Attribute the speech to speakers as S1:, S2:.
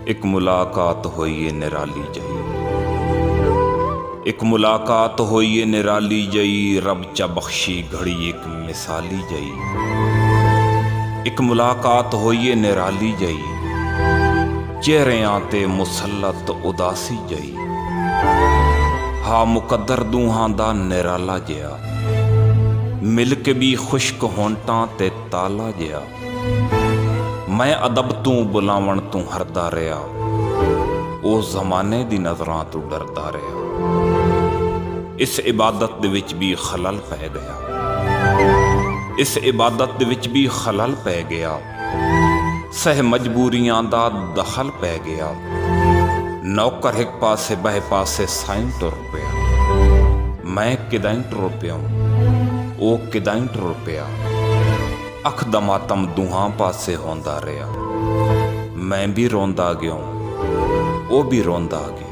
S1: एक मुलाकात होइए निराली जई, एक मुलाकात होइए निराली जई, रब चा बख्शी घड़ी एक मिसाली जई। एक मुलाकात होइए निराली जई, चेहरियां ते मुसलत उदासी जई। हा मुकद्दर दूहां दा निराला जिया, मिल के भी खुश्क होंटां ते ताला जिया। मैं अदब तू बुलावण तू हरदा रहा, ओ जमाने दी नज़रां तू डरदा रहा। इस इबादत दे विच भी खलल पै गया, इस इबादत दे विच भी खलल पै गया। सह मजबूरियां दा दखल पै गया। नौकर एक पासे बह पासे साईं टुर पिया। मैं किदां टुर पिया, ओ किदां टुर पिया। अख दा मातम दूहां पासे होंदा रहा। मैं भी रोंदा गया, ओ भी रोंदा गया।